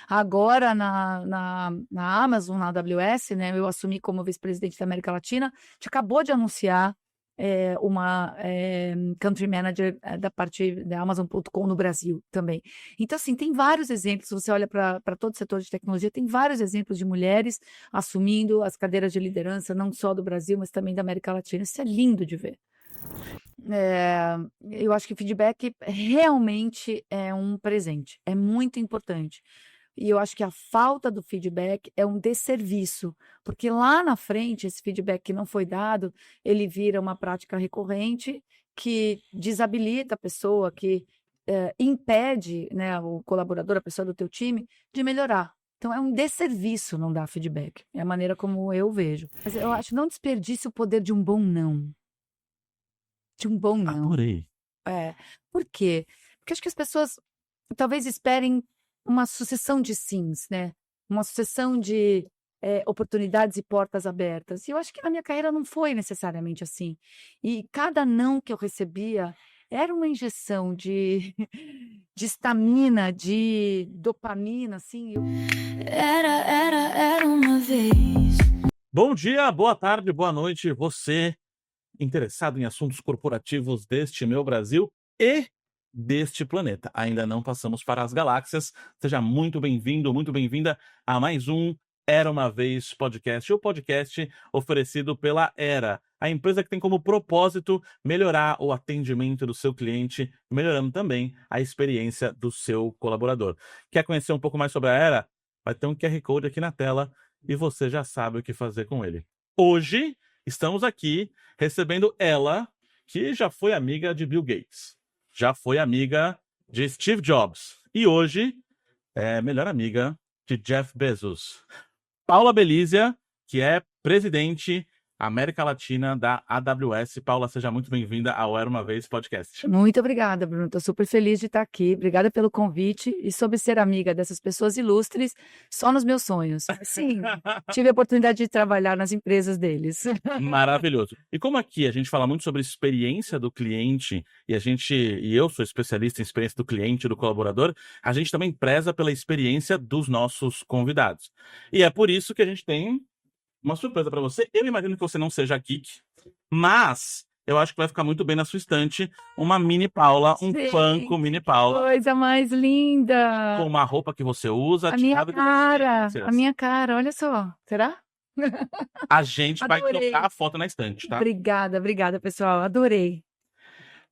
Agora, na Amazon, na AWS, né, eu assumi como vice-presidente da América Latina, a gente acabou de anunciar uma country manager da parte da Amazon.com no Brasil também. Então, assim, tem vários exemplos, você olha para todo o setor de tecnologia, tem vários exemplos de mulheres assumindo as cadeiras de liderança, não só do Brasil, mas também da América Latina. Isso é lindo de ver. Eu acho que feedback realmente é um presente, é muito importante. E eu acho que a falta do feedback é um desserviço, porque lá na frente, esse feedback que não foi dado, ele vira uma prática recorrente que desabilita a pessoa, que impede, né, o colaborador, a pessoa do teu time, de melhorar. Então é um desserviço não dar feedback, é a maneira como eu vejo. Mas eu acho, não desperdice o poder de um bom não. De um bom não. Adorei. Por quê? Porque acho que as pessoas talvez esperem uma sucessão de sims, né, uma sucessão de, oportunidades e portas abertas. E eu acho que na minha carreira não foi necessariamente assim. E cada não que eu recebia era uma injeção de de estamina, de dopamina, assim, Era uma vez. Bom dia, boa tarde, boa noite, você interessado em assuntos corporativos deste meu Brasil e deste planeta. Ainda não passamos para as galáxias. Seja muito bem-vindo, muito bem-vinda a mais um Era Uma Vez Podcast, o podcast oferecido pela Era, a empresa que tem como propósito melhorar o atendimento do seu cliente, melhorando também a experiência do seu colaborador. Quer conhecer um pouco mais sobre a Era? Vai ter um QR Code aqui na tela e você já sabe o que fazer com ele. Hoje, estamos aqui recebendo ela, que já foi amiga de Bill Gates, já foi amiga de Steve Jobs e hoje é melhor amiga de Jeff Bezos. Paula Belízia, que é presidente América Latina da AWS. Paula, seja muito bem-vinda ao Era Uma Vez Podcast. Muito obrigada, Bruno. Estou super feliz de estar aqui. Obrigada pelo convite e sobre ser amiga dessas pessoas ilustres só nos meus sonhos. Sim, tive a oportunidade de trabalhar nas empresas deles. Maravilhoso. E como aqui a gente fala muito sobre experiência do cliente e eu sou especialista em experiência do cliente e do colaborador, a gente também preza pela experiência dos nossos convidados. E é por isso que a gente tem uma surpresa para você. Eu imagino que você não seja geek, mas eu acho que vai ficar muito bem na sua estante uma mini Paula, um Gente, Funko mini Paula, coisa mais linda! com uma roupa que você usa, A minha cara, olha só. Será? A gente vai Adorei. trocar a foto na estante, tá? Obrigada, pessoal. Adorei.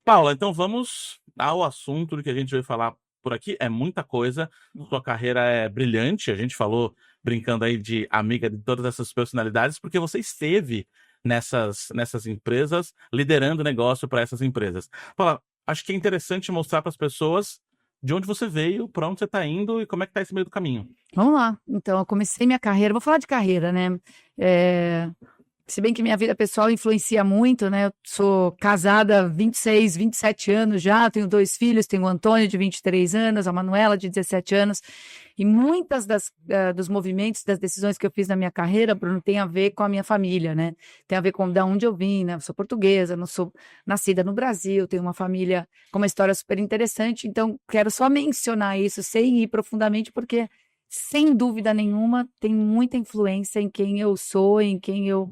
Paula, então vamos ao assunto do que a gente vai falar por aqui. É muita coisa. Sua carreira é brilhante. A gente falou, brincando aí, de amiga de todas essas personalidades, porque você esteve nessas empresas, liderando negócio para essas empresas. Paula, acho que é interessante mostrar para as pessoas de onde você veio, para onde você está indo e como é que está esse meio do caminho. Vamos lá. Então, eu comecei minha carreira. Vou falar de carreira, né? Se bem que minha vida pessoal influencia muito, né? Eu sou casada há 26, 27 anos já, tenho 2 filhos, tenho o Antônio de 23 anos, a Manuela de 17 anos, e muitas dos movimentos, das decisões que eu fiz na minha carreira, Bruno, tem a ver com a minha família, né? Tem a ver com de onde eu vim, né? Eu sou portuguesa, não sou nascida no Brasil, tenho uma família com uma história super interessante, então quero só mencionar isso sem ir profundamente, porque sem dúvida nenhuma, tem muita influência em quem eu sou, em quem eu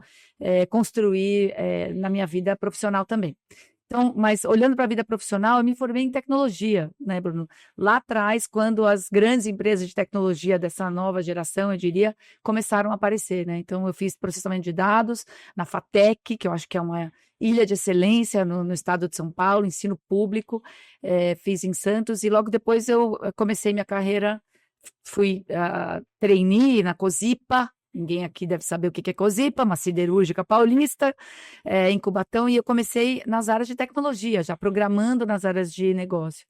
construí na minha vida profissional também. Então, mas olhando para a vida profissional, eu me formei em tecnologia, né, Bruno? Lá atrás, quando as grandes empresas de tecnologia dessa nova geração, eu diria, começaram a aparecer, né? Então, eu fiz processamento de dados na FATEC, que eu acho que é uma ilha de excelência no estado de São Paulo, ensino público, fiz em Santos, e logo depois eu comecei minha carreira. Fui trainee na Cosipa, ninguém aqui deve saber o que é Cosipa, uma siderúrgica paulista, em Cubatão, e eu comecei nas áreas de tecnologia, já programando nas áreas de negócio.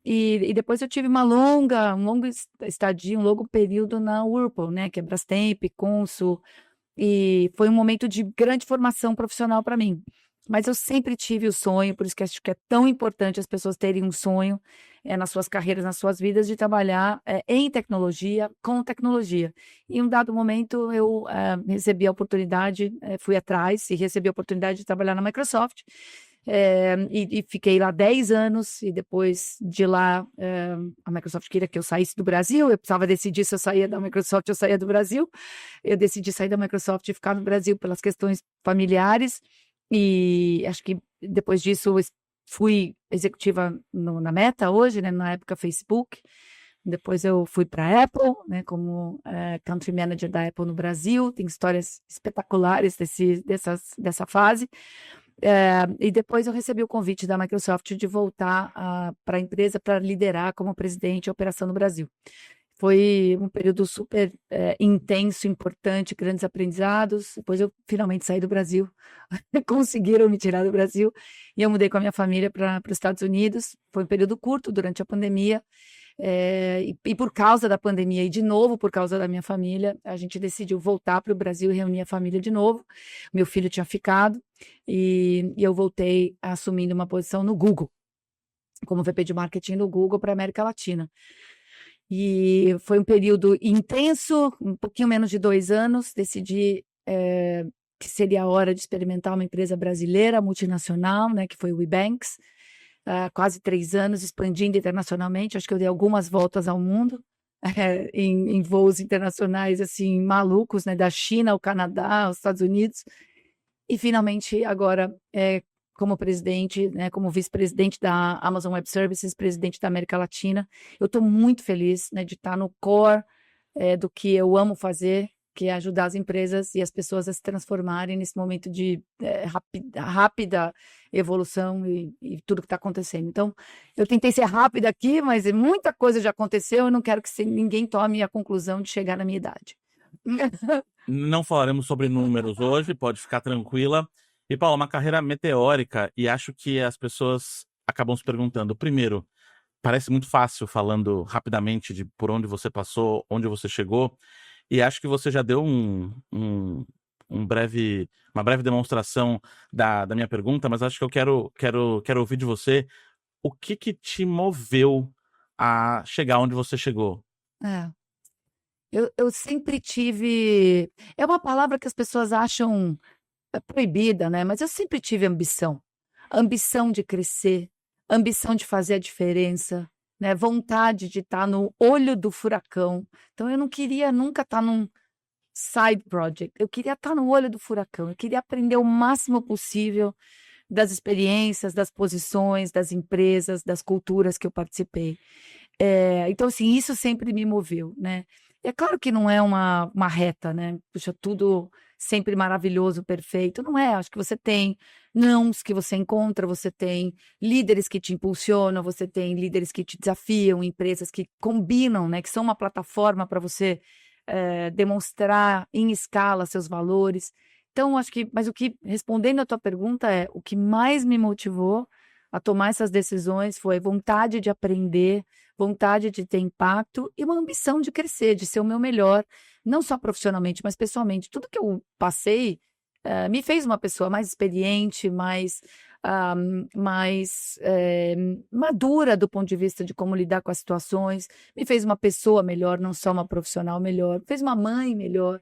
E depois eu tive um longo estadia, um longo período na Whirlpool, né, que é Brastemp, Consul, e foi um momento de grande formação profissional para mim. Mas eu sempre tive o sonho, por isso que acho que é tão importante as pessoas terem um sonho nas suas carreiras, nas suas vidas, de trabalhar em tecnologia, com tecnologia. E em um dado momento eu recebi a oportunidade, fui atrás e recebi a oportunidade de trabalhar na Microsoft. E fiquei lá 10 anos, e depois de lá, a Microsoft queria que eu saísse do Brasil, eu precisava decidir se eu saía da Microsoft ou eu saía do Brasil. Eu decidi sair da Microsoft e ficar no Brasil pelas questões familiares, e acho que depois disso fui executiva na Meta hoje, né, na época Facebook. Depois eu fui para a Apple, né, como Country Manager da Apple no Brasil. Tem histórias espetaculares dessa fase. E depois eu recebi o convite da Microsoft de voltar para a empresa para liderar como presidente a operação no Brasil. Foi um período super intenso, importante, grandes aprendizados. Depois eu finalmente saí do Brasil, conseguiram me tirar do Brasil, e eu mudei com a minha família para os Estados Unidos. Foi um período curto durante a pandemia, e por causa da pandemia e de novo por causa da minha família, a gente decidiu voltar para o Brasil e reunir a família de novo. Meu filho tinha ficado, e eu voltei assumindo uma posição no Google, como VP de marketing do Google para a América Latina. E foi um período intenso, um pouquinho menos de 2 anos. Decidi que seria a hora de experimentar uma empresa brasileira, multinacional, né, que foi o WeBanks. Quase 3 anos, expandindo internacionalmente. Acho que eu dei algumas voltas ao mundo, em voos internacionais assim malucos, né, da China ao Canadá, aos Estados Unidos. E finalmente agora, como presidente, né, como vice-presidente da Amazon Web Services, presidente da América Latina. Eu estou muito feliz, né, de estar no core do que eu amo fazer, que é ajudar as empresas e as pessoas a se transformarem nesse momento de rápida evolução e tudo que está acontecendo. Então, eu tentei ser rápida aqui, mas muita coisa já aconteceu. Eu não quero que ninguém tome a conclusão de chegar na minha idade. Não falaremos sobre números hoje, pode ficar tranquila. E, Paula, uma carreira meteórica, e acho que as pessoas acabam se perguntando, primeiro, parece muito fácil falando rapidamente de por onde você passou, onde você chegou, e acho que você já deu uma breve demonstração da minha pergunta, mas acho que eu quero ouvir de você o que te moveu a chegar onde você chegou. Eu sempre tive... É uma palavra que as pessoas acham proibida, né? Mas eu sempre tive ambição. Ambição de crescer, ambição de fazer a diferença, né? Vontade de estar no olho do furacão. Então, eu não queria nunca estar num side project. Eu queria estar no olho do furacão. Eu queria aprender o máximo possível das experiências, das posições, das empresas, das culturas que eu participei. Então, assim, isso sempre me moveu, né? É claro que não é uma reta, né? Puxa, tudo sempre maravilhoso, perfeito. Não é, acho que você tem nãos que você encontra, você tem líderes que te impulsionam, você tem líderes que te desafiam, empresas que combinam, né? Que são uma plataforma para você demonstrar em escala seus valores. Então, acho que, mas respondendo a tua pergunta, o que mais me motivou a tomar essas decisões foi vontade de aprender, vontade de ter impacto e uma ambição de crescer, de ser o meu melhor, não só profissionalmente, mas pessoalmente. Tudo que eu passei me fez uma pessoa mais experiente, mais madura do ponto de vista de como lidar com as situações, me fez uma pessoa melhor, não só uma profissional melhor, me fez uma mãe melhor.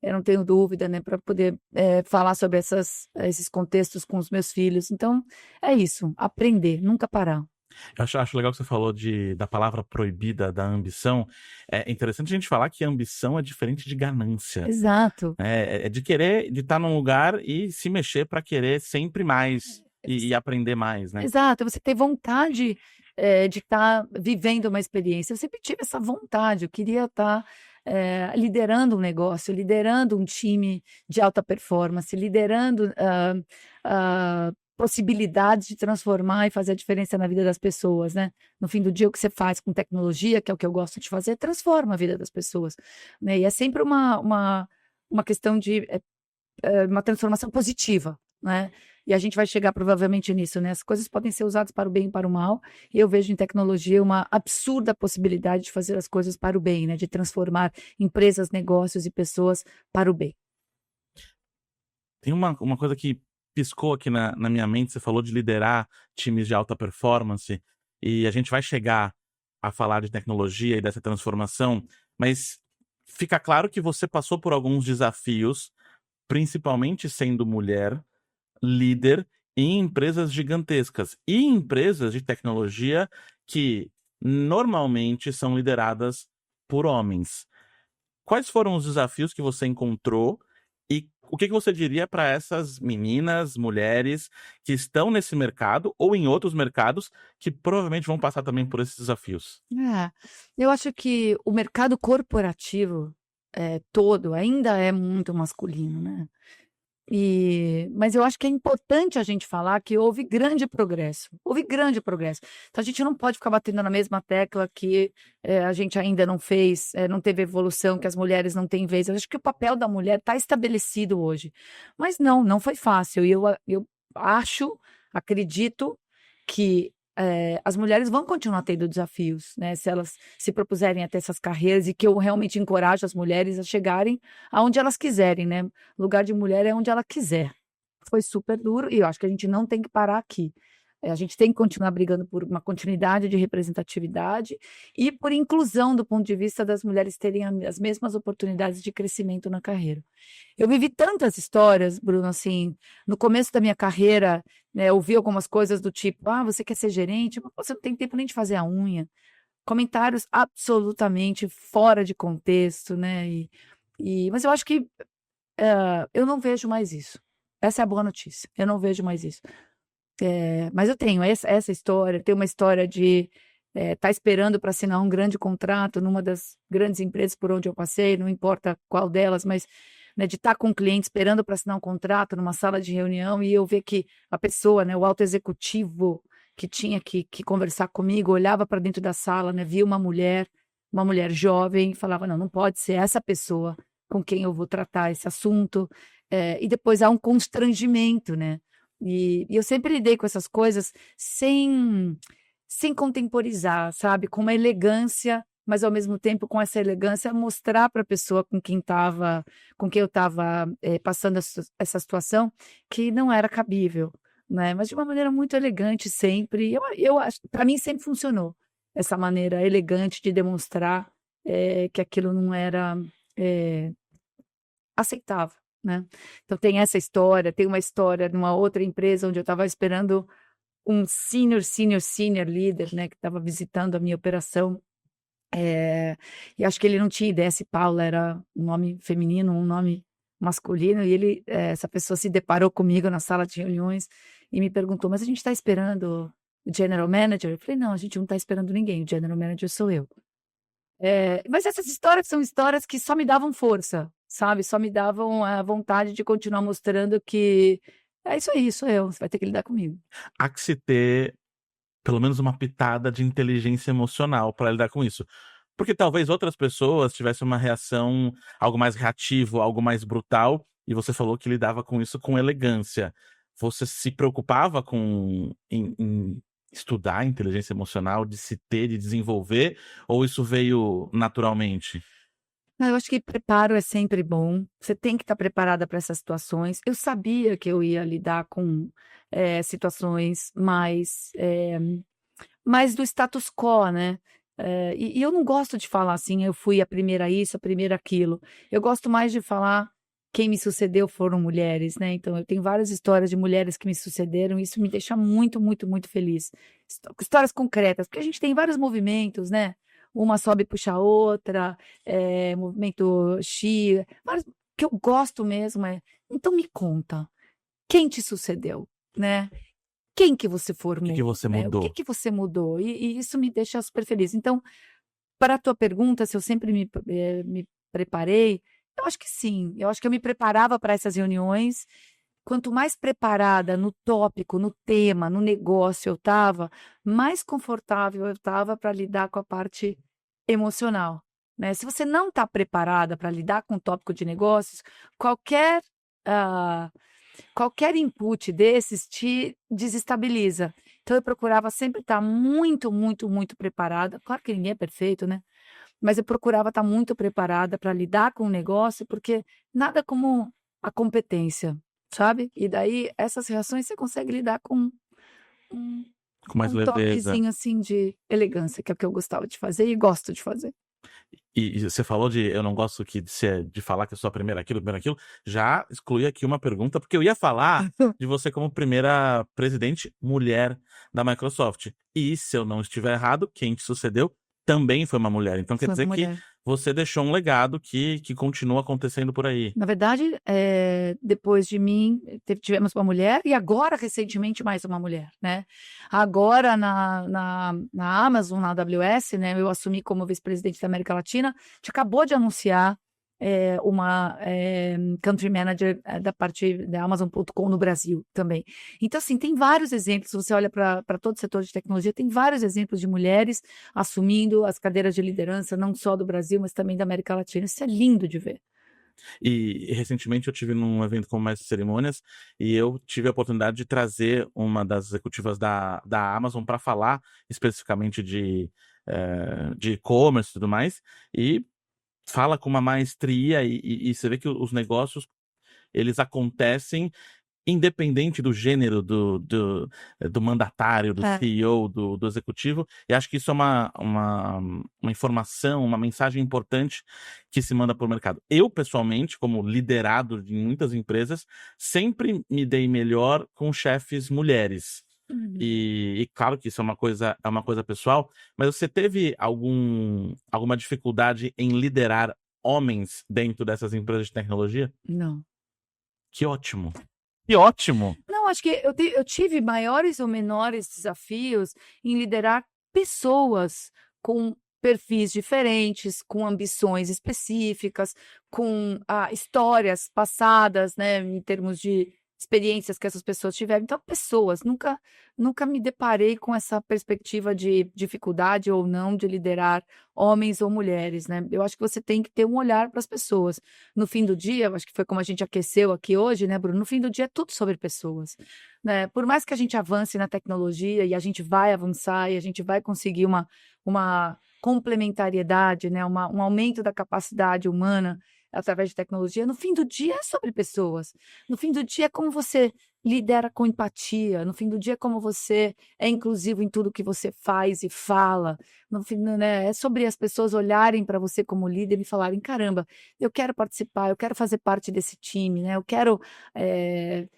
Eu não tenho dúvida, né, para poder falar sobre esses contextos com os meus filhos. Então, é isso, aprender, nunca parar. Eu acho legal que você falou da palavra proibida, da ambição. É interessante a gente falar que a ambição é diferente de ganância. Exato. É de querer, de estar num lugar e se mexer para querer sempre mais e aprender mais, né? Exato, você ter vontade de estar vivendo uma experiência. Eu sempre tive essa vontade, eu queria estar liderando um negócio, liderando um time de alta performance, liderando possibilidades de transformar e fazer a diferença na vida das pessoas, né? No fim do dia, o que você faz com tecnologia, que é o que eu gosto de fazer, transforma a vida das pessoas, né? E é sempre uma questão de uma transformação positiva, né? E a gente vai chegar provavelmente nisso, né? As coisas podem ser usadas para o bem e para o mal, e eu vejo em tecnologia uma absurda possibilidade de fazer as coisas para o bem, né? De transformar empresas, negócios e pessoas para o bem. Tem uma coisa que piscou aqui na minha mente, você falou de liderar times de alta performance, e a gente vai chegar a falar de tecnologia e dessa transformação, mas fica claro que você passou por alguns desafios, principalmente sendo mulher, líder, em empresas gigantescas e empresas de tecnologia que normalmente são lideradas por homens. Quais foram os desafios que você encontrou e o que que você diria para essas meninas, mulheres que estão nesse mercado ou em outros mercados que provavelmente vão passar também por esses desafios? É, eu acho que o mercado corporativo, todo ainda é muito masculino, né. Mas eu acho que é importante a gente falar que houve grande progresso. Então a gente não pode ficar batendo na mesma tecla que, a gente ainda não fez, não teve evolução, que as mulheres não têm vez. Eu acho que o papel da mulher está estabelecido hoje, mas não, não foi fácil e eu acho, acredito que, as mulheres vão continuar tendo desafios, né, se elas se propuserem a ter essas carreiras e que eu realmente encorajo as mulheres a chegarem aonde elas quiserem, né. Lugar de mulher é onde ela quiser. Foi super duro e eu acho que a gente não tem que parar aqui. A gente tem que continuar brigando por uma continuidade de representatividade e por inclusão do ponto de vista das mulheres terem as mesmas oportunidades de crescimento na carreira. Eu vivi tantas histórias, Bruno, assim, no começo da minha carreira, né, eu ouvi algumas coisas do tipo: "Ah, você quer ser gerente? Mas você não tem tempo nem de fazer a unha". Comentários absolutamente fora de contexto, né, mas eu acho que eu não vejo mais isso. Essa é a boa notícia, eu não vejo mais isso. Mas eu tenho essa história, tenho uma história de, estar esperando para assinar um grande contrato numa das grandes empresas por onde eu passei, não importa qual delas, mas, né, de estar com o cliente esperando para assinar um contrato numa sala de reunião e eu ver que a pessoa, né, o alto executivo que tinha que conversar comigo, olhava para dentro da sala, né, via uma mulher jovem e falava: "Não, não pode ser essa pessoa com quem eu vou tratar esse assunto", e depois há um constrangimento, né. Eu sempre lidei com essas coisas sem contemporizar, sabe, com uma elegância, mas ao mesmo tempo com essa elegância mostrar para a pessoa com quem eu estava, passando essa situação, que não era cabível, né, mas de uma maneira muito elegante sempre. Eu acho para mim sempre funcionou, essa maneira elegante de demonstrar, que aquilo não era, eh aceitável, né. Então tem essa história, tem uma história numa outra empresa onde eu estava esperando um senior líder, né, que estava visitando a minha operação, e acho que ele não tinha ideia se Paula era um nome feminino ou um nome masculino e essa pessoa se deparou comigo na sala de reuniões e me perguntou: "Mas a gente está esperando o general manager?" Eu falei: "Não, a gente não está esperando ninguém, o general manager sou eu". Mas essas histórias são histórias que só me davam força, sabe, só me davam a vontade de continuar mostrando que é isso aí, sou eu, você vai ter que lidar comigo. Há que se ter pelo menos uma pitada de inteligência emocional para lidar com isso. Porque talvez outras pessoas tivessem uma reação, algo mais reativo, algo mais brutal, e você falou que lidava com isso com elegância. Você se preocupava em estudar inteligência emocional, de se ter, de desenvolver, ou isso veio naturalmente? Não, eu acho que preparo é sempre bom, você tem que estar preparada para essas situações. Eu sabia que eu ia lidar com, situações mais do status quo, né. E eu não gosto de falar assim: "Eu fui a primeira isso, a primeira aquilo". Eu gosto mais de falar: "Quem me sucedeu foram mulheres", né, então eu tenho várias histórias de mulheres que me sucederam e isso me deixa muito, muito, muito feliz. Histórias concretas, porque a gente tem vários movimentos, né, uma sobe e puxa a outra, movimento X, vários que eu gosto mesmo "Então me conta, quem te sucedeu?", né. Quem que você O que que formou, você né, o que mudou? que você mudou? E isso me deixa super feliz. Então, para a tua pergunta, se eu sempre me preparei, eu acho que sim, eu acho que eu me preparava para essas reuniões, quanto mais preparada no tópico, no tema, no negócio eu estava, mais confortável eu estava para lidar com a parte emocional, né. Se você não está preparada para lidar com o tópico de negócios, qualquer, ah qualquer input desses te desestabiliza. Então eu procurava sempre estar muito, muito, muito preparada. Claro que ninguém é perfeito, né, mas eu procurava estar muito preparada para lidar com o negócio, porque nada como a competência, sabe. E daí essas reações você consegue lidar um Com mais um leveza. toquezinho, assim, de elegância, que é o que eu gostava de fazer e gosto de fazer. E você falou de eu não gosto de falar que eu sou a primeira aquilo, já excluí aqui uma pergunta, porque eu ia falar de você como primeira presidente mulher da Microsoft. E se eu não estiver errado, quem te sucedeu também foi uma mulher. Então quer Foi uma dizer que mulher. você deixou um legado que continua acontecendo por aí. Na verdade, depois de mim, tivemos uma mulher e agora, recentemente, mais uma mulher, né? Agora, na Amazon, na AWS, né, eu assumi como vice-presidente da América Latina, a gente acabou de anunciar uma country manager da parte da Amazon.com no Brasil também. Então, assim, tem vários exemplos, se você olha para todo o setor de tecnologia, tem vários exemplos de mulheres assumindo as cadeiras de liderança, não só do Brasil, mas também da América Latina. Isso é lindo de ver. E recentemente eu tive num evento como mestre de cerimônias e eu tive a oportunidade de trazer uma das executivas da Amazon para falar especificamente de e-commerce e tudo mais, e fala com uma maestria e você vê que os negócios eles acontecem independente do gênero do mandatário, do É. CEO, do executivo, e acho que isso é uma informação, uma mensagem importante que se manda para o mercado. Eu, pessoalmente, como liderado de muitas empresas, sempre me dei melhor com chefes mulheres. Uhum. E claro que isso é uma coisa pessoal, mas você teve alguma dificuldade em liderar homens dentro dessas empresas de tecnologia? Não. Que ótimo! Que ótimo! Não, acho que eu tive maiores ou menores desafios em liderar pessoas com perfis diferentes, com ambições específicas, com histórias passadas, né, em termos de experiências que essas pessoas tiveram. Então, pessoas, nunca me deparei com essa perspectiva de dificuldade ou não de liderar homens ou mulheres, né. Eu acho que você tem que ter um olhar para as pessoas. No fim do dia, eu acho que foi como a gente aqueceu aqui hoje, né, Bruno? No fim do dia é tudo sobre pessoas, né? Por mais que a gente avance na tecnologia e a gente vai avançar e a gente vai conseguir uma complementariedade, né, um aumento da capacidade humana através de tecnologia, no fim do dia é sobre pessoas. No fim do dia é como você lidera com empatia, no fim do dia é como você é inclusivo em tudo que você faz e fala. No fim, né, é sobre as pessoas olharem para você como líder e falarem: "Caramba, eu quero participar, eu quero fazer parte desse time, né, eu quero,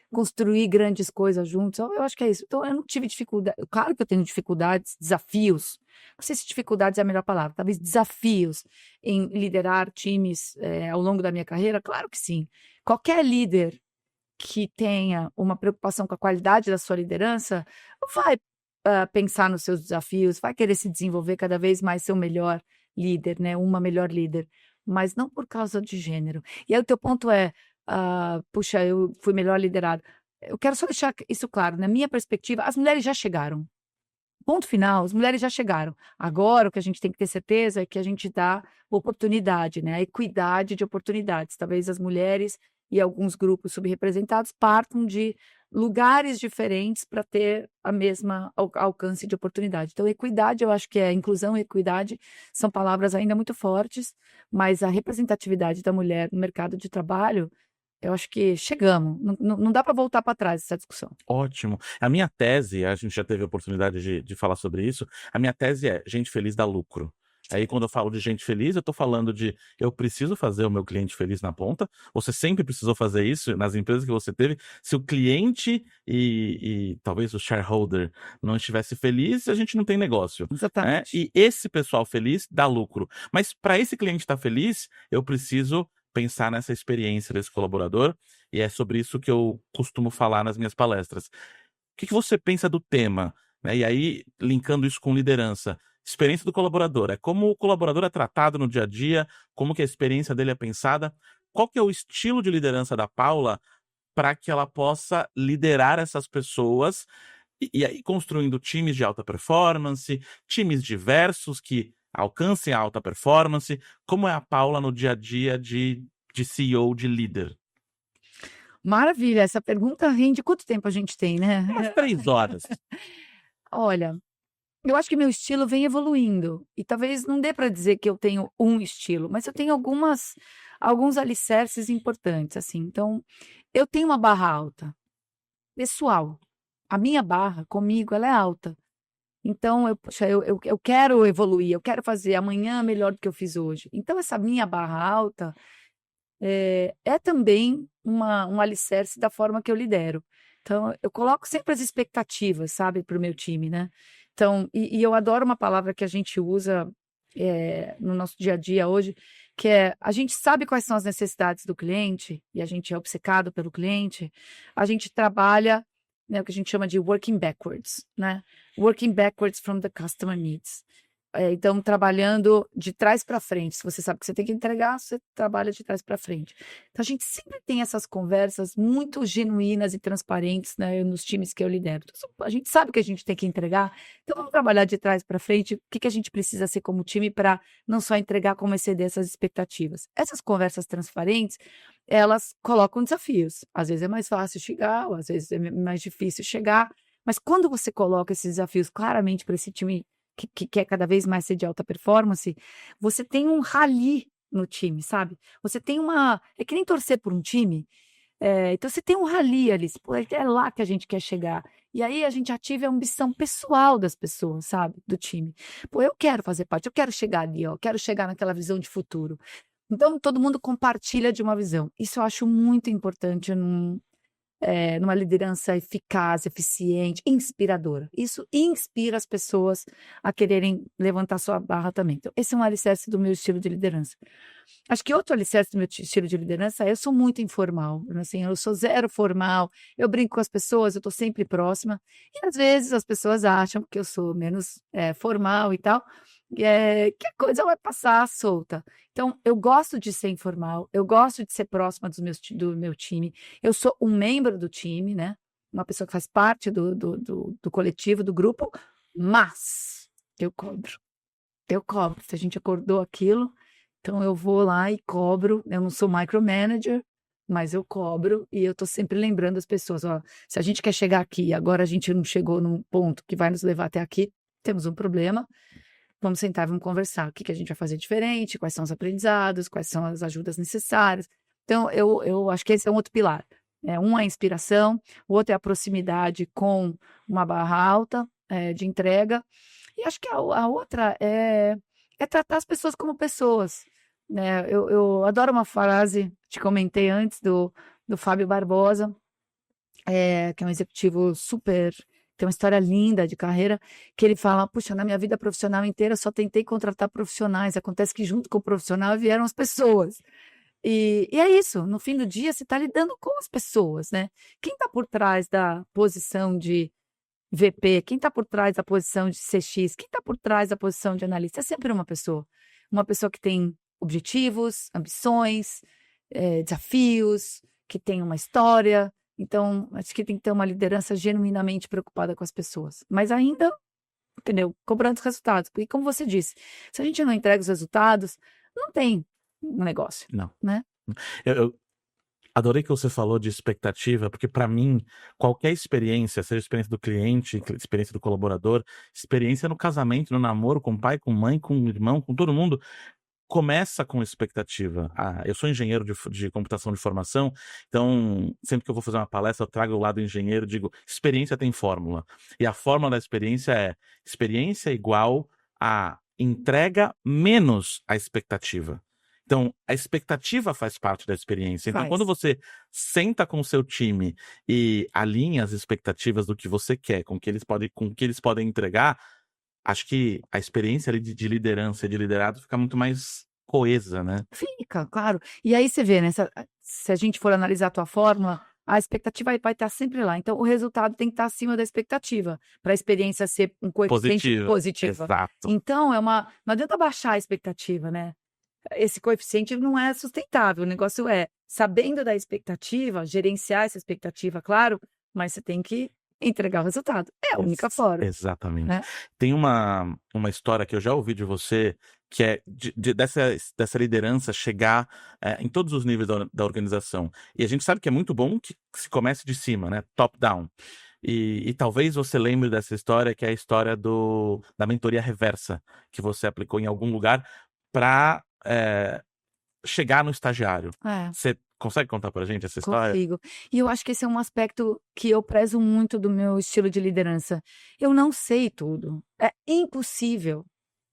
construir grandes coisas juntos". Eu acho que é isso. Então eu não tive dificuldade, claro que eu tenho dificuldades, desafios, não sei se dificuldades é a melhor palavra, talvez desafios em liderar times, ao longo da minha carreira, claro que sim. Qualquer líder que tenha uma preocupação com a qualidade da sua liderança, vai, pensar nos seus desafios, vai querer se desenvolver cada vez mais, ser o melhor líder, né, uma melhor líder, mas não por causa de gênero. E aí o teu ponto é, "Puxa, eu fui melhor liderado". Eu quero só deixar isso claro, na minha perspectiva, as mulheres já chegaram. Ponto final, as mulheres já chegaram. Agora o que a gente tem que ter certeza é que a gente dá oportunidade, né, a equidade de oportunidades. Talvez as mulheres e alguns grupos subrepresentados partam de lugares diferentes para ter a mesma alcance de oportunidade. Então equidade, eu acho que inclusão e equidade são palavras ainda muito fortes, mas a representatividade da mulher no mercado de trabalho, eu acho que chegamos, não dá para voltar para trás essa discussão. Ótimo. A minha tese, a gente já teve a oportunidade de falar sobre isso, a minha tese é: gente feliz dá lucro. Aí quando eu falo de gente feliz, eu tô falando de eu preciso fazer o meu cliente feliz na ponta, você sempre precisou fazer isso nas empresas que você teve. Se o cliente e talvez o shareholder não estivesse feliz, a gente não tem negócio, né. Exatamente. E esse pessoal feliz dá lucro. Mas para esse cliente estar feliz, eu preciso pensar nessa experiência desse colaborador, e é sobre isso que eu costumo falar nas minhas palestras. O que você pensa do tema? Né, e aí, linkando isso com liderança, experiência do colaborador, é como o colaborador é tratado no dia a dia, como que a experiência dele é pensada. Qual que é o estilo de liderança da Paula para que ela possa liderar essas pessoas e aí construindo times de alta performance, times diversos que alcancem a alta performance. Como é a Paula no dia a dia de CEO, de líder? Maravilha, essa pergunta rende quanto tempo a gente tem, né? Umas 3 horas. Olha, eu acho que meu estilo vem evoluindo e talvez não dê para dizer que eu tenho um estilo, mas eu tenho alguns alicerces importantes, assim. Então, eu tenho uma barra alta, pessoal. A minha barra comigo, ela é alta. Então, poxa, eu quero evoluir, eu quero fazer amanhã melhor do que eu fiz hoje. Então, essa minha barra alta é também um alicerce da forma que eu lidero. Então, eu coloco sempre as expectativas, sabe, para o meu time, né? Então, e eu adoro uma palavra que a gente usa no nosso dia a dia hoje, que é a gente sabe quais são as necessidades do cliente e a gente é obcecado pelo cliente, a gente trabalha, né, o que a gente chama de working backwards, né? Working backwards from the customer needs. Então, trabalhando de trás para frente. Se você sabe que você tem que entregar, você trabalha de trás para frente. Então, a gente sempre tem essas conversas muito genuínas e transparentes, né, nos times que eu lidero. Então, a gente sabe que a gente tem que entregar, então vamos trabalhar de trás para frente. O que a gente precisa ser como time para não só entregar, como exceder essas expectativas? Essas conversas transparentes, elas colocam desafios. Às vezes é mais fácil chegar, ou às vezes é mais difícil chegar. Mas quando você coloca esses desafios claramente para esse time que quer cada vez mais ser de alta performance, você tem um rally no time, sabe? Você tem é que nem torcer por um time, então você tem um rally ali, pô, é lá que a gente quer chegar. E aí a gente ativa a ambição pessoal das pessoas, sabe? Do time. Pô, eu quero fazer parte, eu quero chegar ali, ó, quero chegar naquela visão de futuro. Então todo mundo compartilha de uma visão. Isso eu acho muito importante numa liderança eficaz, eficiente, inspiradora. Isso inspira as pessoas a quererem levantar sua barra também. Então, esse é um alicerce do meu estilo de liderança. Acho que outro alicerce do meu estilo de liderança é eu sou muito informal, assim, eu sou zero formal, eu brinco com as pessoas, eu estou sempre próxima, e às vezes as pessoas acham que eu sou menos formal e tal, que a coisa vai passar solta. Então, eu gosto de ser informal, eu gosto de ser próxima do meu time, eu sou um membro do time, né? Uma pessoa que faz parte do coletivo, do grupo, mas eu cobro. Eu cobro. Se a gente acordou aquilo, então eu vou lá e cobro. Eu não sou micromanager, mas eu cobro e eu tô sempre lembrando as pessoas, ó, se a gente quer chegar aqui e agora a gente não chegou num ponto que vai nos levar até aqui, temos um problema. Vamos sentar, vamos conversar. O que a gente vai fazer diferente? Quais são os aprendizados? Quais são as ajudas necessárias? Então, eu acho que esse é um outro pilar. Um é a inspiração, o outro é a proximidade com uma barra alta de entrega. E acho que a outra é tratar as pessoas como pessoas, né? Eu adoro uma frase, te comentei antes, do Fábio Barbosa, que é um executivo super, tem uma história linda de carreira, que ele fala, puxa, na minha vida profissional inteira eu só tentei contratar profissionais, acontece que junto com o profissional vieram as pessoas. E é isso, no fim do dia você está lidando com as pessoas, né? Quem está por trás da posição de VP, quem está por trás da posição de CX, quem está por trás da posição de analista, é sempre uma pessoa que tem objetivos, ambições, desafios, que tem uma história. Então, acho que tem que ter uma liderança genuinamente preocupada com as pessoas. Mas ainda, entendeu? Cobrando os resultados. E como você disse, se a gente não entrega os resultados, não tem um negócio, Não. né? Eu adorei que você falou de expectativa, porque para mim, qualquer experiência, seja experiência do cliente, experiência do colaborador, experiência no casamento, no namoro, com pai, com mãe, com irmão, com todo mundo, começa com expectativa. Eu sou engenheiro de computação de formação, então sempre que eu vou fazer uma palestra, eu trago o lado engenheiro e digo, experiência tem fórmula. E a fórmula da experiência é experiência igual a entrega menos a expectativa. Então, a expectativa faz parte da experiência. Então, quando você senta com o seu time e alinha as expectativas do que você quer com o que eles podem entregar, acho que a experiência ali de liderança e de liderado fica muito mais coesa, né? Fica, claro. E aí você vê, né? Se a gente for analisar a tua fórmula, a expectativa vai estar sempre lá. Então, o resultado tem que estar acima da expectativa, para a experiência ser um coeficiente positivo. Exato. Então, não adianta baixar a expectativa, né? Esse coeficiente não é sustentável. O negócio é, sabendo da expectativa, gerenciar essa expectativa, claro, mas você tem que entregar o resultado. É a única forma. Exatamente. Né? Tem uma história que eu já ouvi de você, que é dessa liderança chegar em todos os níveis da organização. E a gente sabe que é muito bom que se comece de cima, né? Top down. E talvez você lembre dessa história, que é a história da mentoria reversa, que você aplicou em algum lugar para chegar no estagiário. Você Consegue contar pra gente essa história? Consigo. E eu acho que esse é um aspecto que eu prezo muito do meu estilo de liderança. Eu não sei tudo. É impossível,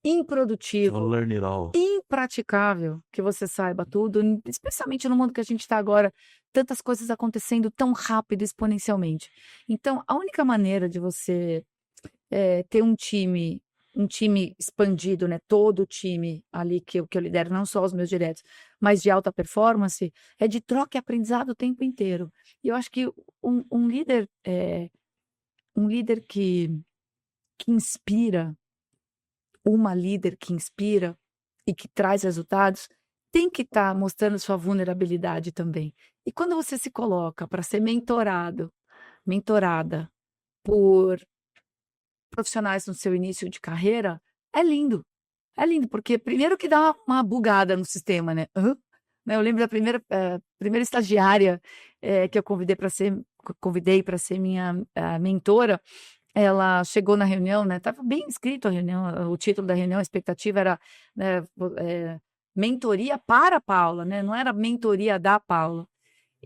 Eu improdutivo, learn it all. impraticável que você saiba tudo, especialmente no mundo que a gente está agora, tantas coisas acontecendo tão rápido, exponencialmente. Então, a única maneira de você ter um time expandido, né, todo o time ali que eu lidero, não só os meus diretos, mas de alta performance, é de troca e aprendizado o tempo inteiro. E eu acho que um líder, um líder que inspira, uma líder que inspira e que traz resultados, tem que estar mostrando sua vulnerabilidade também. E quando você se coloca para ser mentorada por profissionais no seu início de carreira, é lindo. É lindo, porque primeiro que dá uma bugada no sistema, né? Hã? Né, eu lembro da primeira estagiária, que eu convidei para ser minha, mentora, ela chegou na reunião, né, estava bem escrito a reunião, o título da reunião, a expectativa era, né, mentoria para a Paula, né, não era mentoria da Paula.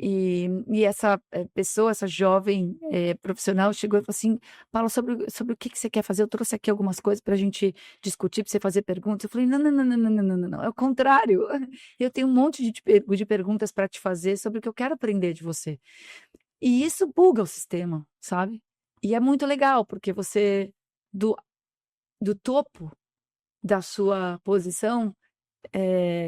E essa, pessoa, essa jovem, profissional chegou e falou assim: "Paula, sobre o que que você quer fazer? Eu trouxe aqui algumas coisas para a gente discutir, para você fazer perguntas". Eu falei: "Não, não, não, não, não, não, não, não, não, é o contrário. Eu tenho um monte de perguntas para te fazer sobre o que eu quero aprender de você". E isso buga o sistema, sabe. E é muito legal, porque você do do topo da sua posição,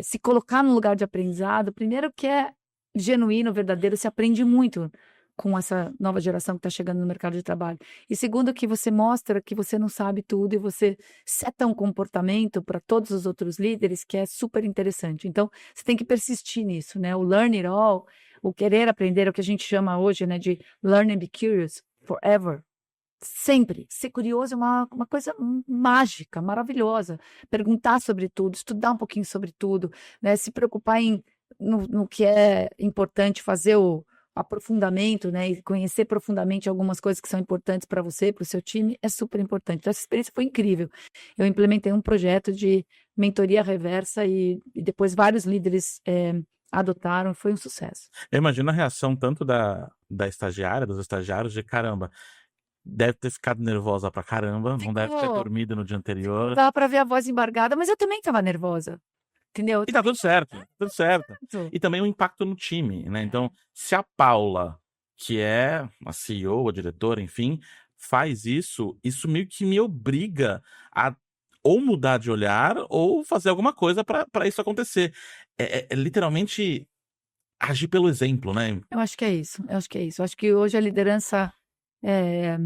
se colocar no lugar de aprendizado, primeiro que é genuíno, verdadeiro, se aprende muito com essa nova geração que está chegando no mercado de trabalho. E segundo que você mostra que você não sabe tudo e você seta um comportamento para todos os outros líderes que é super interessante. Então, você tem que persistir nisso, né? O learn it all, o querer aprender, é o que a gente chama hoje, né, de learn and be curious forever. Sempre. Ser curioso é uma coisa mágica, maravilhosa. Perguntar sobre tudo, estudar um pouquinho sobre tudo, né, se preocupar no que é importante, fazer o aprofundamento, né, e conhecer profundamente algumas coisas que são importantes para você, para o seu time, é super importante. Então essa experiência foi incrível. Eu implementei um projeto de mentoria reversa e depois vários líderes, adotaram, foi um sucesso. Eu imagino a reação tanto da estagiária, dos estagiários, de caramba, deve ter ficado nervosa pra caramba, não deve ter Ficou. dormido no dia anterior. Dava para ver a voz embargada, mas eu também estava nervosa, entendeu? Eu E tá também tudo certo, tudo certo. tô. E também o impacto no time, né, então, se a Paula, que é a CEO, a diretora, enfim, faz isso, isso meio que me obriga a ou mudar de olhar ou fazer alguma coisa pra isso acontecer. É literalmente agir pelo exemplo, né. Eu acho que é isso, eu acho que é isso. Eu acho que hoje a liderança, eh,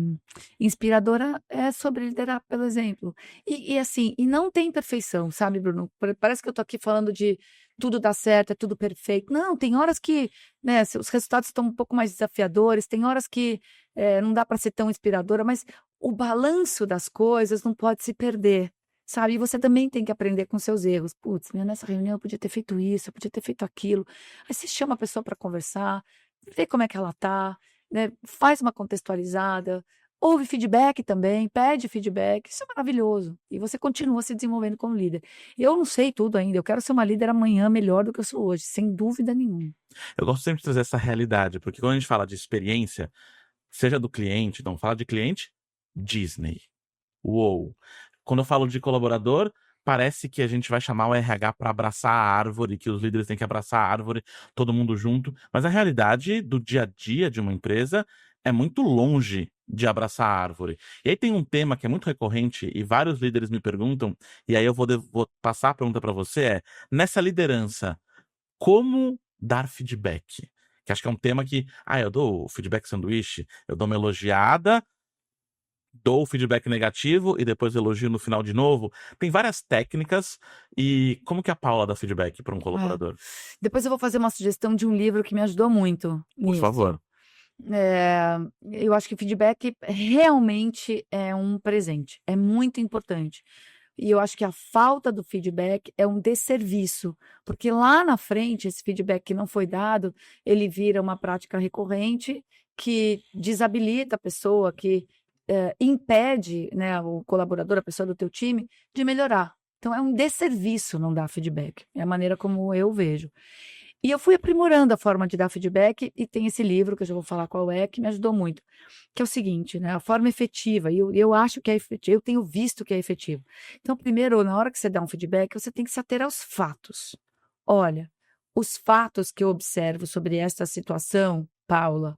inspiradora é sobre liderar pelo exemplo. E assim, e não tem perfeição, sabe, Bruno? Parece que eu tô aqui falando de tudo dá certo, é tudo perfeito. Não, tem horas que, né, os resultados estão um pouco mais desafiadores, tem horas que, não dá para ser tão inspiradora, mas o balanço das coisas não pode se perder, sabe? E você também tem que aprender com seus erros. "Putz, meu, nessa reunião eu podia ter feito isso, eu podia ter feito aquilo". Aí você chama a pessoa para conversar, vê como é que ela tá, né, faz uma contextualizada, ouve feedback também, pede feedback, isso é maravilhoso. E você continua se desenvolvendo como líder. Eu não sei tudo ainda, eu quero ser uma líder amanhã melhor do que eu sou hoje, sem dúvida nenhuma. Eu gosto sempre de trazer essa realidade, porque quando a gente fala de experiência, seja do cliente, então fala de cliente, Disney. Uou! Quando eu falo de colaborador, parece que a gente vai chamar o RH para abraçar a árvore, que os líderes têm que abraçar a árvore, todo mundo junto, mas a realidade do dia a dia de uma empresa é muito longe de abraçar a árvore. E aí tem um tema que é muito recorrente e vários líderes me perguntam, e aí eu vou passar a pergunta para você nessa liderança, como dar feedback? Que acho que é um tema que, eu dou o feedback sanduíche, eu dou uma elogiada, dou o feedback negativo e depois elogio no final de novo. Tem várias técnicas e como que a Paula dá feedback para um É. colaborador? Depois eu vou fazer uma sugestão de um livro que me ajudou muito Por nisso. favor. Eu acho que feedback realmente é um presente, é muito importante. E eu acho que a falta do feedback é um desserviço, porque lá na frente esse feedback que não foi dado, ele vira uma prática recorrente que desabilita a pessoa, que, impede, né, o colaborador, a pessoa do teu time, de melhorar. Então é um desserviço não dar feedback, é a maneira como eu vejo. E eu fui aprimorando a forma de dar feedback, e tem esse livro, que eu já vou falar qual é, que me ajudou muito, que é o seguinte, né, a forma efetiva, e eu acho que é efetivo, eu tenho visto que é efetivo. Então, primeiro, na hora que você dá um feedback, você tem que se ater aos fatos. Olha, os fatos que eu observo sobre esta situação, Paula,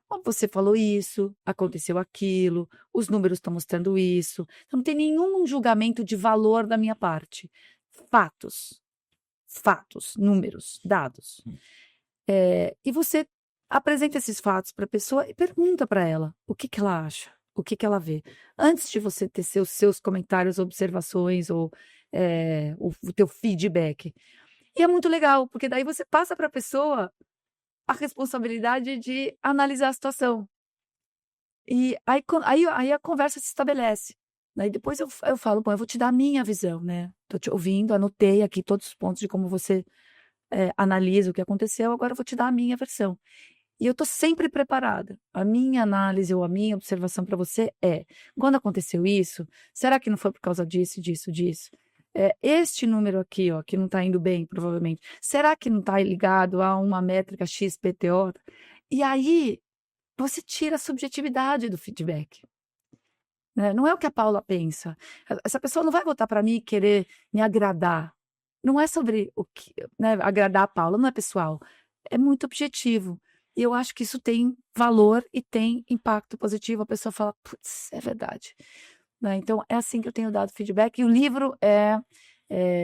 "Ó, você falou isso, aconteceu aquilo, os números estão mostrando isso, então não tem nenhum julgamento de valor da minha parte. Fatos. Fatos, números, dados. E você apresenta esses fatos para a pessoa e pergunta para ela o que que ela acha, o que que ela vê. Antes de você ter seus comentários, observações ou o teu feedback. E é muito legal, porque daí você passa para a pessoa a responsabilidade de analisar a situação. E aí a conversa se estabelece. Daí depois eu falo: "Bom, eu vou te dar a minha visão, né, tô te ouvindo, anotei aqui todos os pontos de como você, analisa o que aconteceu, agora eu vou te dar a minha versão". E eu tô sempre preparada. A minha análise ou a minha observação para você é: "Quando aconteceu isso, será que não foi por causa disso, disso, disso? Este número aqui, ó, que não tá indo bem, provavelmente, será que não tá ligado a uma métrica XPTO?". E aí, você tira a subjetividade do feedback, né, não é o que a Paula pensa. Essa pessoa não vai voltar para mim e querer me agradar. Não é sobre o que, né, agradar a Paula, não é pessoal, é muito objetivo. E eu acho que isso tem valor e tem impacto positivo, a pessoa fala: "Putz, é verdade", né, então é assim que eu tenho dado feedback, e o livro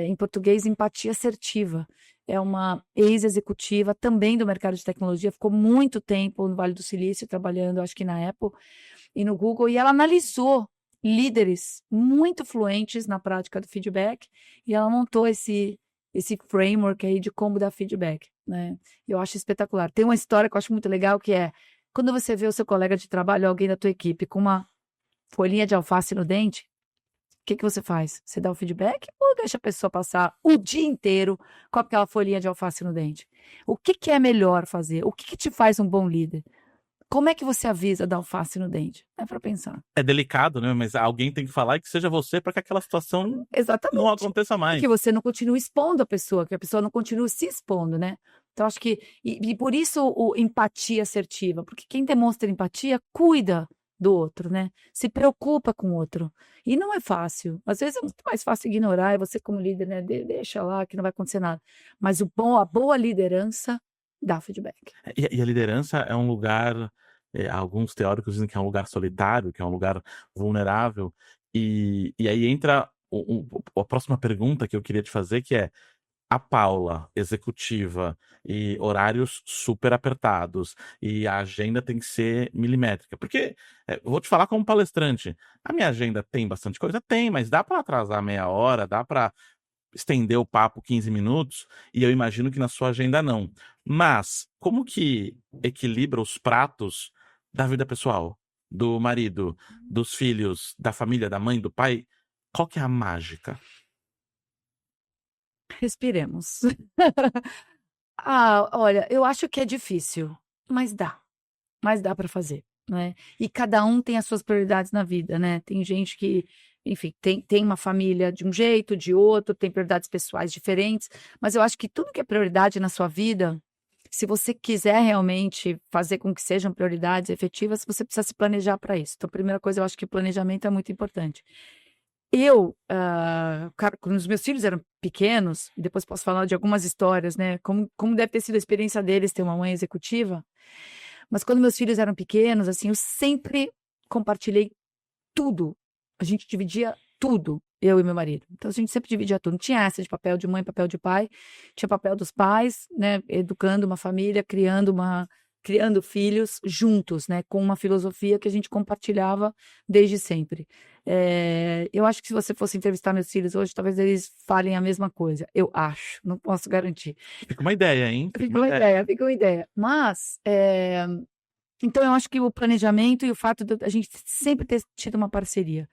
em português, Empatia Assertiva. É uma ex-executiva também do mercado de tecnologia, ficou muito tempo no Vale do Silício trabalhando, acho que na Apple e no Google, e ela analisou líderes muito fluentes na prática do feedback, e ela montou esse framework aí de como dar feedback, né. Eu acho espetacular. Tem uma história que eu acho muito legal, que é, quando você vê o seu colega de trabalho, alguém da tua equipe, com uma folhinha de alface no dente, o que que você faz? Você dá o feedback ou deixa a pessoa passar o dia inteiro com aquela folhinha de alface no dente? O que que é melhor fazer? O que que te faz um bom líder? Como é que você avisa da alface no dente? É para pensar. É delicado, né, mas alguém tem que falar e que seja você para que aquela situação não Exatamente. aconteça E que mais. você não continue expondo a pessoa, que a pessoa não continue se expondo, né. Então acho que por isso o empatia assertiva, porque quem demonstra empatia cuida do outro, né, se preocupa com o outro. E não é fácil, às vezes é muito mais fácil ignorar, e você como líder, né, deixa lá que não vai acontecer nada. Mas a boa liderança dá feedback. E a liderança é um lugar, alguns teóricos dizem que é um lugar solitário, que é um lugar vulnerável, e aí entra a próxima pergunta que eu queria te fazer, que é: a Paula, executiva, e horários super apertados, e a agenda tem que ser milimétrica. Porque, vou te falar como palestrante, a minha agenda tem bastante coisa? Tem, mas dá para atrasar meia hora, dá para estender o papo 15 minutos, e eu imagino que na sua agenda não. Mas, como que equilibra os pratos da vida pessoal? Do marido, dos filhos, da família, da mãe, do pai? Qual que é a mágica? Respiremos. Ah, olha, eu acho que é difícil, mas dá para fazer, né. E cada um tem as suas prioridades na vida, né. Tem gente que, enfim, tem uma família de um jeito, de outro, tem prioridades pessoais diferentes, mas eu acho que tudo que é prioridade na sua vida, se você quiser realmente fazer com que sejam prioridades efetivas, você precisa se planejar para isso. Então, a primeira coisa, eu acho que planejamento é muito importante. Quando os meus filhos eram pequenos, e depois posso falar de algumas histórias, né, como deve ter sido a experiência deles ter uma mãe executiva, mas quando meus filhos eram pequenos, assim, eu sempre compartilhei tudo. A gente dividia tudo, eu e meu marido. Então a gente sempre dividia tudo. Não tinha essa de papel de mãe, papel de pai. Tinha papel dos pais, né, educando uma família, criando filhos juntos, né, com uma filosofia que a gente compartilhava desde sempre. Eu acho que se você fosse entrevistar meus filhos hoje, talvez eles falem a mesma coisa. Eu acho, não posso garantir. Fica uma ideia, hein, fica Fica uma uma ideia. ideia, fica uma ideia. Mas, então eu acho que o planejamento e o fato de a gente sempre ter tido uma parceria.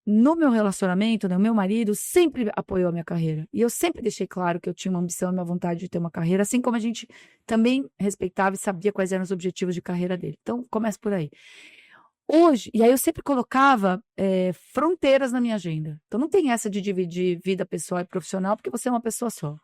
No meu relacionamento, né, o meu marido sempre apoiou a minha carreira. E eu sempre deixei claro que eu tinha uma ambição e uma vontade de ter uma carreira, assim como a gente também respeitava e sabia quais eram os objetivos de carreira dele. Então, começa por aí. Hoje, e aí eu sempre colocava, fronteiras na minha agenda. Então não tem essa de dividir vida pessoal e profissional, porque você é uma pessoa só.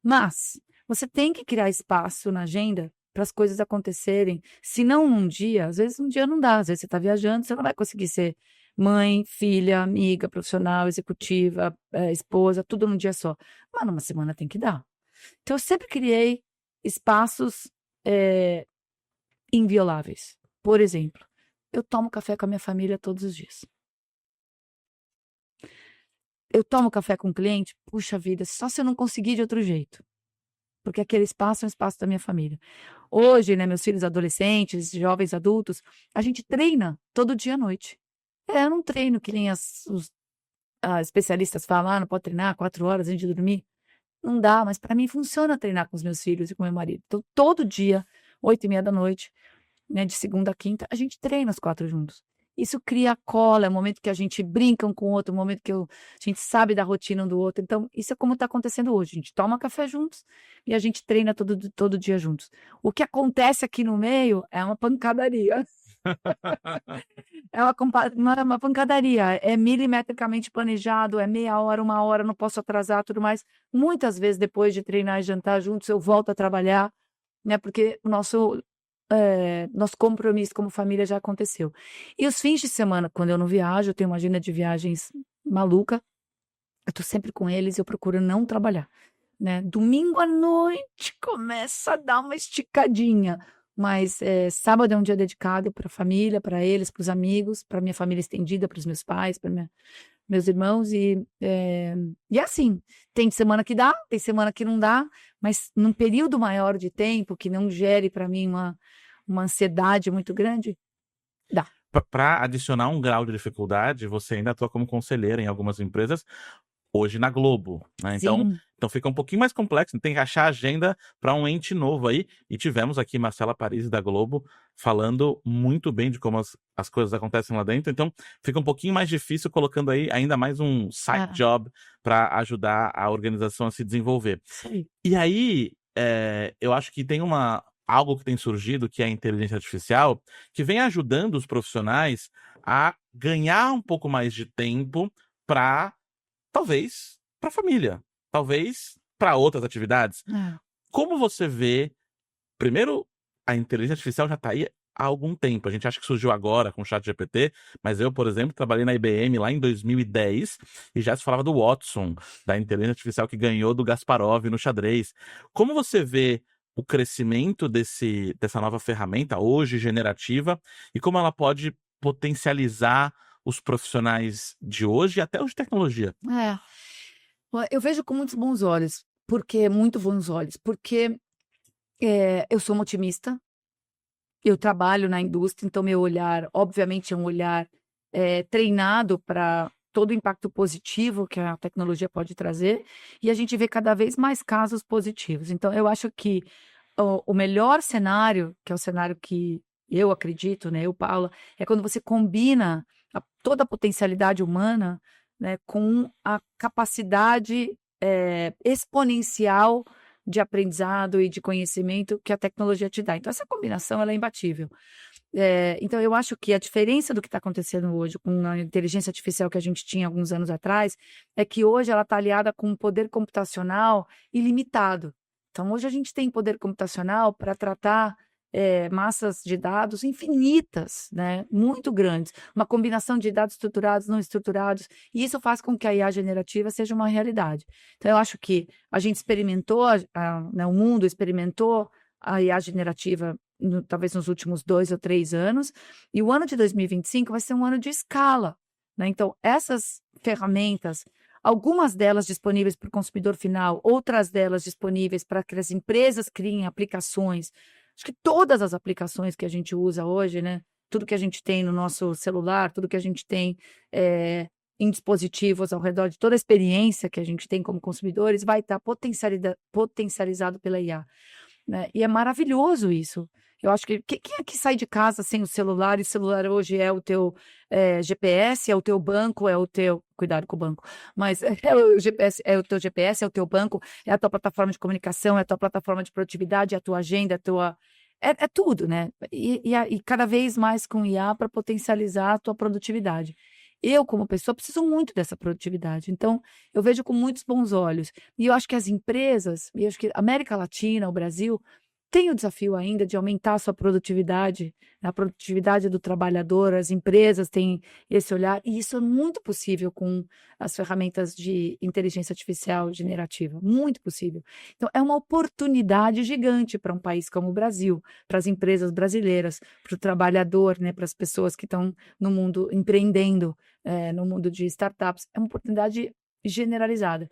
Mas você tem que criar espaço na agenda para as coisas acontecerem. Se não num dia, às vezes um dia não dá, às vezes você está viajando, você não vai conseguir ser mãe, filha, amiga, profissional, executiva, esposa, tudo num dia só. Mas numa semana tem que dar. Então eu sempre criei espaços invioláveis. Por exemplo, eu tomo café com a minha família todos os dias. Eu tomo café com o cliente, puxa vida, só se eu não conseguir de outro jeito. Porque aquele espaço é um espaço da minha família. Hoje, né, meus filhos adolescentes, jovens adultos, a gente treina todo dia à noite. Eu não treino que nem os especialistas falam, não pode treinar 4 horas antes de dormir. Não dá, mas para mim funciona treinar com os meus filhos e com meu marido. Então, todo dia, 8h30 da noite, né, de segunda a quinta, a gente treina os 4 juntos. Isso cria cola, é o momento que a gente brinca um com o outro, é o momento que a gente sabe da rotina um do outro. Então, isso é como está acontecendo hoje. A gente toma café juntos e a gente treina todo dia juntos. O que acontece aqui no meio é uma pancadaria. É uma pancadaria. É milimetricamente planejado, é meia hora, 1 hora, não posso atrasar, tudo mais. Muitas vezes, depois de treinar e jantar juntos, eu volto a trabalhar, né? Porque o nosso compromisso como família já aconteceu. E os fins de semana, quando eu não viajo, eu tenho uma agenda de viagens maluca, eu tô sempre com eles e eu procuro não trabalhar, né? Domingo à noite começa a dar uma esticadinha, mas sábado é um dia dedicado para a família, para eles, para os amigos, para minha família estendida, para os meus pais, para meus irmãos e assim, tem semana que dá, tem semana que não dá, mas num período maior de tempo, que não gere para mim uma ansiedade muito grande, dá. Para adicionar um grau de dificuldade, você ainda atua como conselheira em algumas empresas, hoje na Globo, né? Então Sim, fica um pouquinho mais complexo, tem que achar agenda para um ente novo aí, e tivemos aqui Marcela Parisi da Globo falando muito bem de como as coisas acontecem lá dentro, então fica um pouquinho mais difícil colocando aí ainda mais um side job para ajudar a organização a se desenvolver. isso aí. E aí, eu acho que tem algo que tem surgido, que é a inteligência artificial, que vem ajudando os profissionais a ganhar um pouco mais de tempo para, talvez, para a família, talvez para outras atividades. É. Como você vê, primeiro, a inteligência artificial já está aí há algum tempo. A gente acha que surgiu agora com o ChatGPT, mas eu, por exemplo, trabalhei na IBM lá em 2010 e já se falava do Watson, da inteligência artificial que ganhou do Kasparov no xadrez. Como você vê o crescimento dessa nova ferramenta, hoje generativa, e como ela pode potencializar os profissionais de hoje e até os de tecnologia? Eu vejo com muitos bons olhos, muito bons olhos, porque eu sou uma otimista, eu trabalho na indústria, então meu olhar, obviamente, é um olhar treinado para todo o impacto positivo que a tecnologia pode trazer, e a gente vê cada vez mais casos positivos. Então, eu acho que o melhor cenário, que é o cenário que eu acredito, né, eu, Paula, é quando você combina toda a potencialidade humana, né, com a capacidade exponencial de aprendizado e de conhecimento que a tecnologia te dá. Então, essa combinação ela é imbatível. Então, eu acho que a diferença do que está acontecendo hoje com a inteligência artificial que a gente tinha alguns anos atrás é que hoje ela está aliada com um poder computacional ilimitado. Então, hoje a gente tem poder computacional para tratar massas de dados infinitas, né, muito grandes, uma combinação de dados estruturados, não estruturados, e isso faz com que a IA generativa seja uma realidade. Então, eu acho que a gente experimentou, né, o mundo experimentou a IA generativa talvez nos últimos 2 ou 3 anos, e o ano de 2025 vai ser um ano de escala, né? Então, essas ferramentas, algumas delas disponíveis para o consumidor final, outras delas disponíveis para que as empresas criem aplicações. Acho que todas as aplicações que a gente usa hoje, né? Tudo que a gente tem no nosso celular, tudo que a gente tem em dispositivos ao redor de toda a experiência que a gente tem como consumidores, vai estar potencializado pela IA. Né? E é maravilhoso isso. Eu acho que quem é que sai de casa sem o celular? E o celular hoje é o teu GPS, é o teu banco, é o teu. Cuidado com o banco, mas é o GPS, é o teu GPS, é o teu banco, é a tua plataforma de comunicação, é a tua plataforma de produtividade, é a tua agenda, é a tua. É tudo, né? E cada vez mais com IA para potencializar a tua produtividade. Eu, como pessoa, preciso muito dessa produtividade. Então, eu vejo com muitos bons olhos. E eu acho que as empresas, e eu acho que a América Latina, o Brasil, tem o desafio ainda de aumentar a sua produtividade, a produtividade do trabalhador, as empresas têm esse olhar, e isso é muito possível com as ferramentas de inteligência artificial generativa, muito possível. Então, é uma oportunidade gigante para um país como o Brasil, para as empresas brasileiras, para o trabalhador, né, para as pessoas que estão no mundo empreendendo, no mundo de startups, é uma oportunidade generalizada.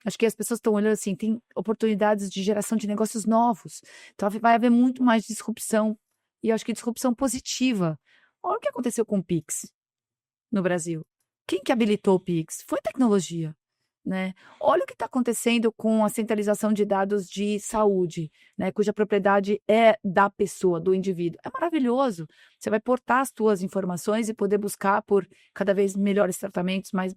Acho que as pessoas estão olhando assim, tem oportunidades de geração de negócios novos. Então vai haver muito mais disrupção. E eu acho que disrupção positiva. Olha o que aconteceu com o Pix no Brasil. Quem que habilitou o Pix? Foi tecnologia, né? Olha o que está acontecendo com a centralização de dados de saúde, né? Cuja propriedade é da pessoa, do indivíduo. É maravilhoso. Você vai portar as suas informações e poder buscar por cada vez melhores tratamentos mais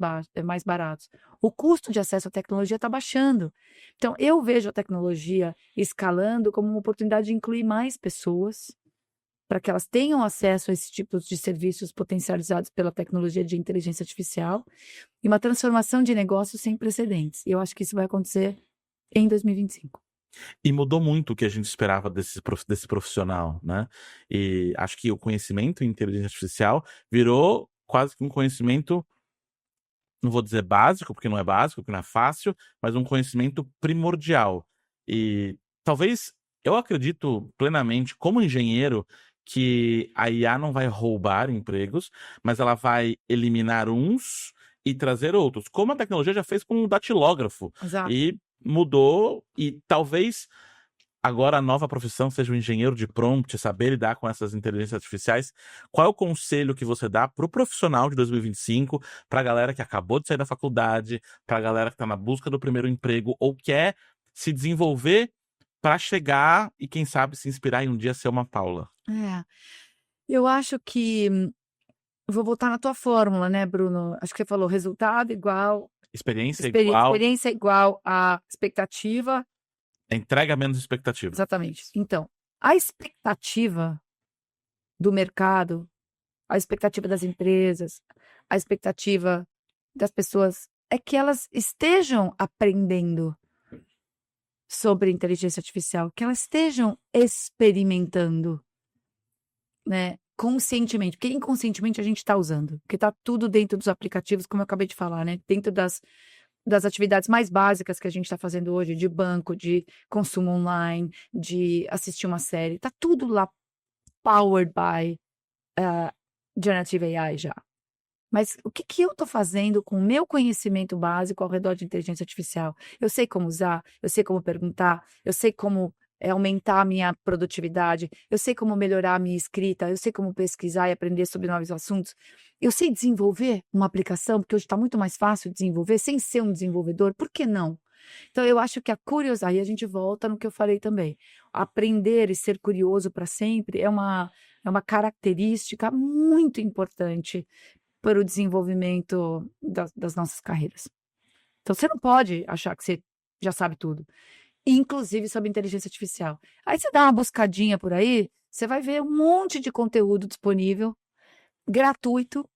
baratos. O custo de acesso à tecnologia está baixando. Então, eu vejo a tecnologia escalando como uma oportunidade de incluir mais pessoas, para que elas tenham acesso a esses tipos de serviços potencializados pela tecnologia de inteligência artificial e uma transformação de negócios sem precedentes. E eu acho que isso vai acontecer em 2025. E mudou muito o que a gente esperava desse profissional, né? E acho que o conhecimento em inteligência artificial virou quase que um conhecimento, não vou dizer básico, porque não é básico, porque não é fácil, mas um conhecimento primordial. E talvez eu acredito plenamente, como engenheiro, que a IA não vai roubar empregos, mas ela vai eliminar uns e trazer outros, como a tecnologia já fez com o datilógrafo. Exato. E mudou, e talvez agora a nova profissão seja o engenheiro de prompt, saber lidar com essas inteligências artificiais. Qual é o conselho que você dá para o profissional de 2025, para a galera que acabou de sair da faculdade, para a galera que está na busca do primeiro emprego ou quer se desenvolver para chegar e, quem sabe, se inspirar em um dia ser uma Paula? É. Eu acho que vou voltar na tua fórmula, né, Bruno? Acho que você falou resultado igual, Experiência igual, experiência igual a expectativa. entrega menos expectativa. Exatamente. Então, a expectativa do mercado, a expectativa das empresas, a expectativa das pessoas é que elas estejam aprendendo sobre inteligência artificial, que elas estejam experimentando, né, conscientemente, porque inconscientemente a gente está usando, porque está tudo dentro dos aplicativos, como eu acabei de falar, né, dentro das atividades mais básicas que a gente está fazendo hoje, de banco, de consumo online, de assistir uma série, tá tudo lá powered by Generative AI já. Mas o que que eu estou fazendo com o meu conhecimento básico ao redor de inteligência artificial? Eu sei como usar, eu sei como perguntar, eu sei como aumentar a minha produtividade, eu sei como melhorar a minha escrita, eu sei como pesquisar e aprender sobre novos assuntos. Eu sei desenvolver uma aplicação, porque hoje está muito mais fácil desenvolver sem ser um desenvolvedor, por que não? Então, eu acho que a curiosidade, aí a gente volta no que eu falei também. Aprender e ser curioso para sempre é uma característica muito importante para o desenvolvimento das nossas carreiras. Então, você não pode achar que você já sabe tudo, inclusive sobre inteligência artificial. Aí você dá uma buscadinha por aí, você vai ver um monte de conteúdo disponível, gratuito,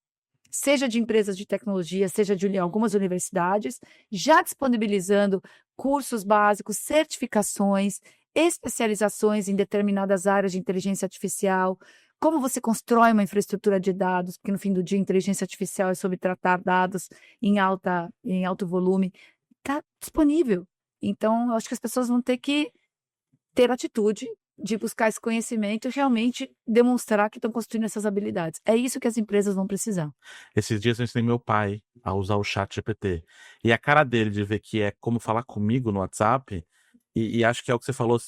seja de empresas de tecnologia, seja de algumas universidades, já disponibilizando cursos básicos, certificações, especializações em determinadas áreas de inteligência artificial, como você constrói uma infraestrutura de dados, porque no fim do dia inteligência artificial é sobre tratar dados em alto volume, está disponível. Então, eu acho que as pessoas vão ter que ter atitude de buscar esse conhecimento e realmente demonstrar que estão construindo essas habilidades. É isso que as empresas vão precisar. Esses dias eu ensinei meu pai a usar o chat GPT. E a cara dele de ver que é como falar comigo no WhatsApp, e acho que é o que você falou,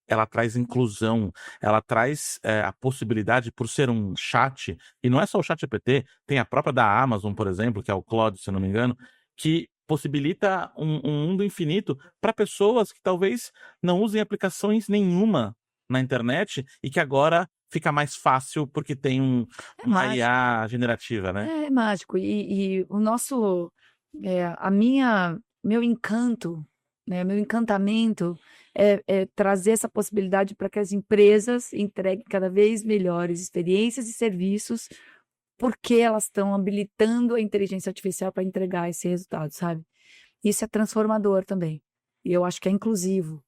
ela traz inclusão, ela traz a possibilidade, por ser um chat, e não é só o chat GPT, tem a própria da Amazon, por exemplo, que é o Claude, se eu não me engano, que possibilita um mundo infinito para pessoas que talvez não usem aplicações nenhuma na internet e que agora fica mais fácil porque tem É uma mágico. IA generativa, né? É mágico. E o nosso, meu encanto, né, meu encantamento é trazer essa possibilidade para que as empresas entreguem cada vez melhores experiências e serviços porque elas estão habilitando a inteligência artificial para entregar esse resultado, sabe? Isso é transformador também. E eu acho que é inclusivo.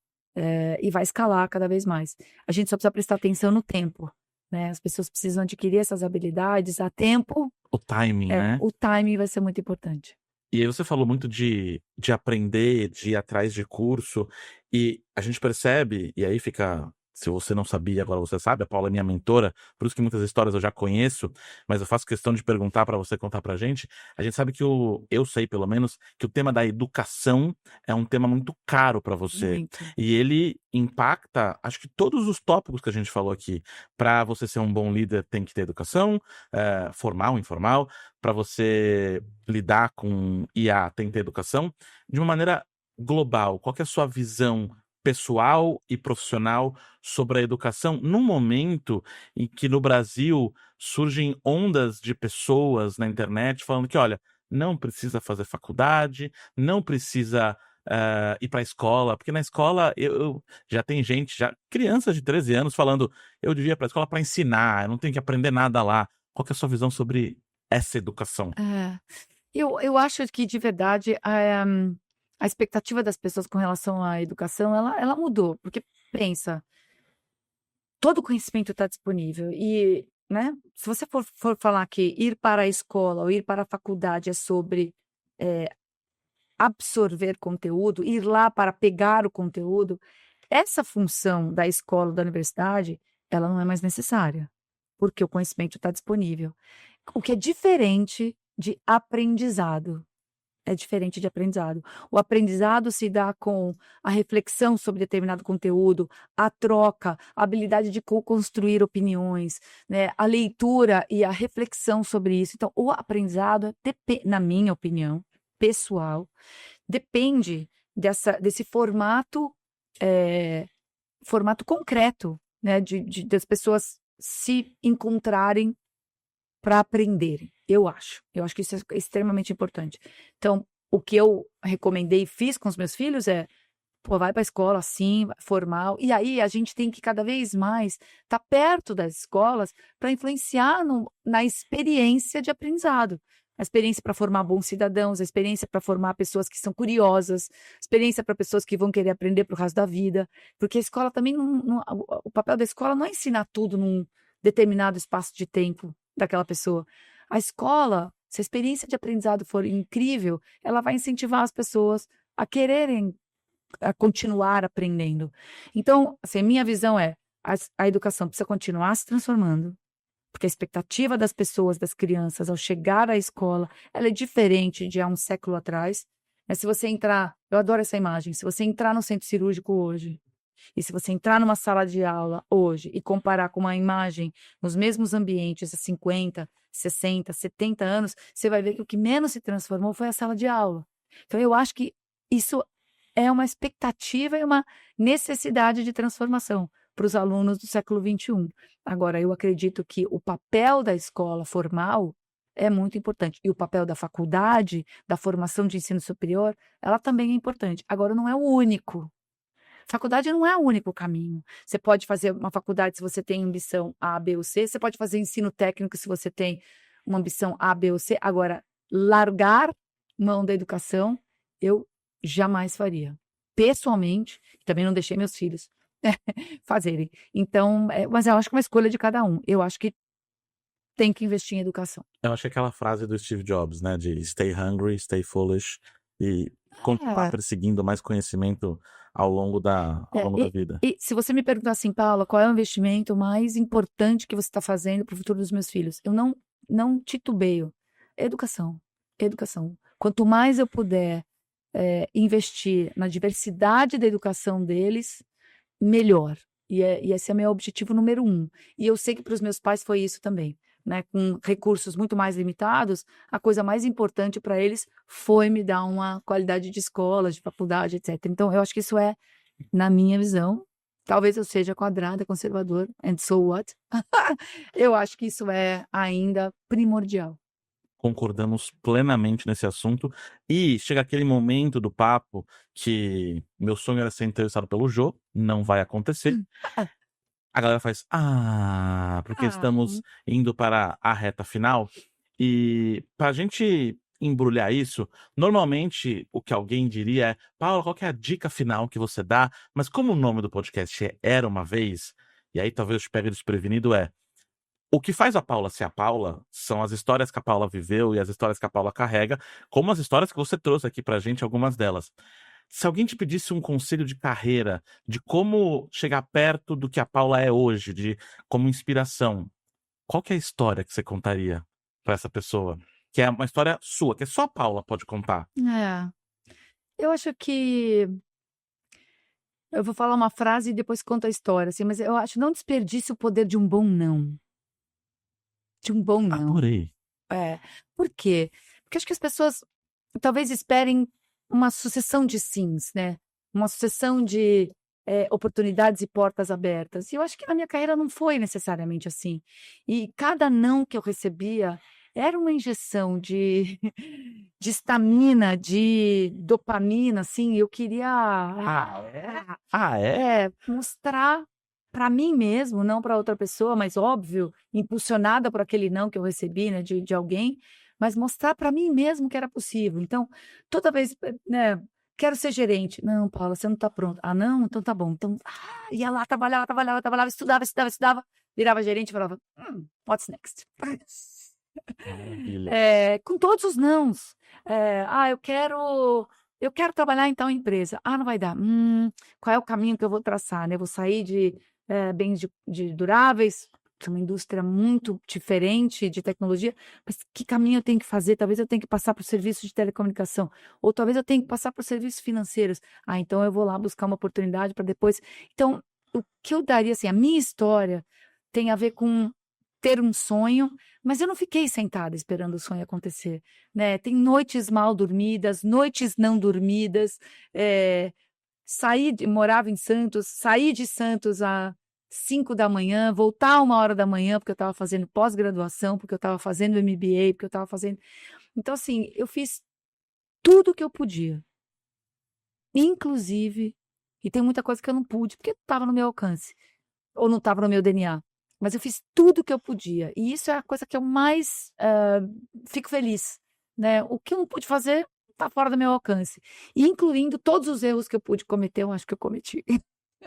E vai escalar cada vez mais. A gente só precisa prestar atenção no tempo, né? As pessoas precisam adquirir essas habilidades a tempo. O timing, né? O timing vai ser muito importante. E aí você falou muito de aprender, de ir atrás de curso, e a gente percebe, e aí fica, se você não sabia, agora você sabe, a Paula é minha mentora, por isso que muitas histórias eu já conheço, mas eu faço questão de perguntar para você contar pra gente. A gente sabe que eu sei pelo menos, que o tema da educação é um tema muito caro para você. Muito. E ele impacta, acho que todos os tópicos que a gente falou aqui. Para você ser um bom líder, tem que ter educação, formal, informal. Para você lidar com IA, tem que ter educação. De uma maneira global, qual que é a sua visão pessoal e profissional sobre a educação num momento em que no Brasil surgem ondas de pessoas na internet falando que, olha, não precisa fazer faculdade, não precisa ir para a escola, porque na escola já tem gente, já crianças de 13 anos falando, eu devia ir para a escola para ensinar, eu não tenho que aprender nada lá. Qual que é a sua visão sobre essa educação? Eu acho que, de verdade, a expectativa das pessoas com relação à educação, ela mudou. Porque, pensa, todo conhecimento está disponível. E, né, se você for falar que ir para a escola ou ir para a faculdade é sobre absorver conteúdo, ir lá para pegar o conteúdo, essa função da escola, da universidade, ela não é mais necessária, porque o conhecimento está disponível. O que é diferente de aprendizado. É diferente de aprendizado. O aprendizado se dá com a reflexão sobre determinado conteúdo, a troca, a habilidade de co-construir opiniões, né? A leitura e a reflexão sobre isso. Então, o aprendizado, na minha opinião, pessoal, depende desse formato, formato concreto, né? Das pessoas se encontrarem para aprenderem, eu acho. Eu acho que isso é extremamente importante. Então, o que eu recomendei e fiz com os meus filhos é, pô, vai para a escola, sim, formal. E aí a gente tem que cada vez mais estar perto das escolas para influenciar na experiência de aprendizado. A experiência para formar bons cidadãos, a experiência para formar pessoas que são curiosas, a experiência para pessoas que vão querer aprender para o resto da vida. Porque a escola também o papel da escola não é ensinar tudo num determinado espaço de tempo daquela pessoa. A escola, se a experiência de aprendizado for incrível, ela vai incentivar as pessoas a quererem a continuar aprendendo. Então, assim, minha visão é a educação precisa continuar se transformando, porque a expectativa das pessoas, das crianças, ao chegar à escola, ela é diferente de há um século atrás. Se você entrar, eu adoro essa imagem, se você entrar no centro cirúrgico hoje, e se você entrar numa sala de aula hoje e comparar com uma imagem nos mesmos ambientes há 50, 60, 70 anos, você vai ver que o que menos se transformou foi a sala de aula. Então, eu acho que isso é uma expectativa e uma necessidade de transformação para os alunos do século XXI. Agora, eu acredito que o papel da escola formal é muito importante. E o papel da faculdade, da formação de ensino superior, ela também é importante. Agora, não é o único. Faculdade não é o único caminho. Você pode fazer uma faculdade se você tem ambição A, B ou C. Você pode fazer ensino técnico se você tem uma ambição A, B ou C. Agora, largar mão da educação, eu jamais faria. Pessoalmente, também não deixei meus filhos fazerem. Então, mas eu acho que é uma escolha de cada um. Eu acho que tem que investir em educação. Eu acho que aquela frase do Steve Jobs, né, de stay hungry, stay foolish, e continuar perseguindo mais conhecimento ao longo da vida. E se você me perguntar assim, Paula, qual é o investimento mais importante que você está fazendo para o futuro dos meus filhos? Eu não titubeio. Educação. Educação. Quanto mais eu puder investir na diversidade da educação deles, melhor. E esse é meu objetivo número 1. E eu sei que para os meus pais foi isso também. Né, com recursos muito mais limitados, a coisa mais importante para eles foi me dar uma qualidade de escola, de faculdade, etc. Então, eu acho que isso é, na minha visão, talvez eu seja quadrada, conservador, and so what? Eu acho que isso é ainda primordial. Concordamos plenamente nesse assunto. E chega aquele momento do papo que meu sonho era ser entrevistado pelo Jô, não vai acontecer. a galera faz porque Ah, estamos indo para a reta final. E pra gente embrulhar isso, normalmente o que alguém diria é: "Paula, qual que é a dica final que você dá?" Mas como o nome do podcast é Era Uma Vez, e aí talvez eu te pegue desprevenido o que faz a Paula ser a Paula são as histórias que a Paula viveu e as histórias que a Paula carrega, como as histórias que você trouxe aqui pra gente, algumas delas. Se alguém te pedisse um conselho de carreira, de como chegar perto do que a Paula é hoje, de como inspiração, qual que é a história que você contaria pra essa pessoa? Que é uma história sua, que só a Paula pode contar. é. Eu acho que eu vou falar uma frase e depois conto a história, assim, mas eu acho: não desperdice o poder de um bom não, de um bom não. Adorei. É. Por quê? Porque acho que as pessoas talvez esperem uma sucessão de sims, né, uma sucessão de, oportunidades e portas abertas. E eu acho que na minha carreira não foi necessariamente assim. E cada não que eu recebia era uma injeção de de estamina, de dopamina, assim, eu queria Ah, é? mostrar para mim mesmo, não para outra pessoa, mas óbvio, impulsionada por aquele não que eu recebi, né, de alguém, mas mostrar para mim mesmo que era possível. Então, toda vez, né, quero ser gerente. Não, Paula, você não está pronta. Ah, não? Então tá bom. Então, ia lá, trabalhava, trabalhava, trabalhava, estudava, estudava, estudava, virava gerente e falava, what's next? Maravilha. Com todos os nãos. Eu quero trabalhar em tal empresa. Ah, não vai dar. Qual é o caminho que eu vou traçar, né? Eu vou sair de, bens de duráveis, que é uma indústria muito diferente de tecnologia, mas que caminho eu tenho que fazer? Talvez eu tenha que passar por serviços de telecomunicação, ou talvez eu tenha que passar por serviços financeiros. Ah, então eu vou lá buscar uma oportunidade para depois. Então, o que eu daria, assim, a minha história tem a ver com ter um sonho, mas eu não fiquei sentada esperando o sonho acontecer, né. Tem noites mal dormidas, noites não dormidas, morava em Santos, saí de Santos às 5 da manhã, voltar 1 hora da manhã, porque eu estava fazendo pós-graduação, porque eu estava fazendo MBA, porque eu estava fazendo então, assim, eu fiz tudo o que eu podia, inclusive e tem muita coisa que eu não pude, porque não estava no meu alcance. Ou não estava no meu DNA. Mas eu fiz tudo o que eu podia, e isso é a coisa que eu mais, fico feliz, né. O que eu não pude fazer, está fora do meu alcance, incluindo todos os erros que eu pude cometer, eu acho que eu cometi.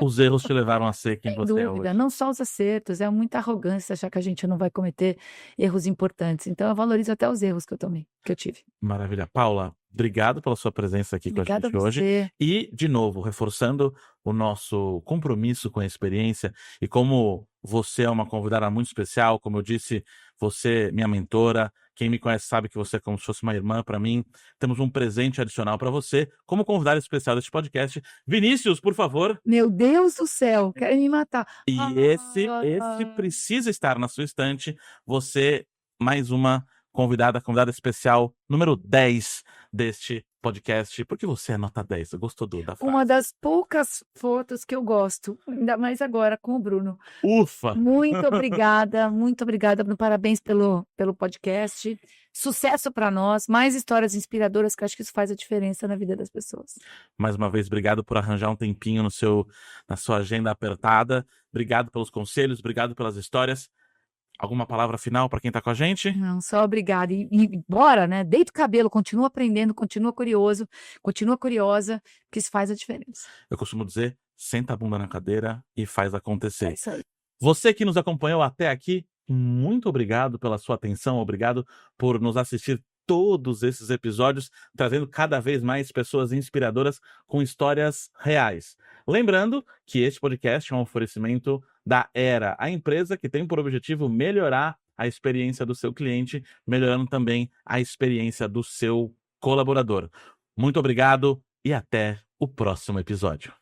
Os erros te levaram a ser quem Sem você é dúvida, hoje. não só os acertos, é muita arrogância achar que a gente não vai cometer erros importantes, então eu valorizo até os erros que eu tive. Maravilha. Paula, obrigado pela sua presença aqui com a Obrigada a gente hoje. você. E, de novo, reforçando o nosso compromisso com a experiência e como você é uma convidada muito especial, como eu disse, você, minha mentora, quem me conhece sabe que você é como se fosse uma irmã para mim. Temos um presente adicional para você, como convidada especial deste podcast. Vinícius, por favor. Meu Deus do céu, querem me matar. E esse Ah. precisa estar na sua estante. Você, mais uma convidada especial número 10 deste podcast, porque você é nota 10. Você gostou da Uma frase. das poucas fotos que eu gosto, ainda mais agora com o Bruno. Ufa! Muito obrigada, Bruno, parabéns pelo podcast. Sucesso para nós, mais histórias inspiradoras, que eu acho que isso faz a diferença na vida das pessoas. Mais uma vez, obrigado por arranjar um tempinho na sua agenda apertada. Obrigado pelos conselhos, obrigado pelas histórias. Alguma palavra final para quem tá com a gente? Não, só obrigada e bora, né, deita o cabelo, continua aprendendo, continua curioso, continua curiosa, que isso faz a diferença. Eu costumo dizer, senta a bunda na cadeira e faz É acontecer. isso aí. Você que nos acompanhou até aqui, muito obrigado pela sua atenção, obrigado por nos assistir todos esses episódios, trazendo cada vez mais pessoas inspiradoras com histórias reais. Lembrando que este podcast é um oferecimento da Era, a empresa que tem por objetivo melhorar a experiência do seu cliente, melhorando também a experiência do seu colaborador. Muito obrigado e até o próximo episódio.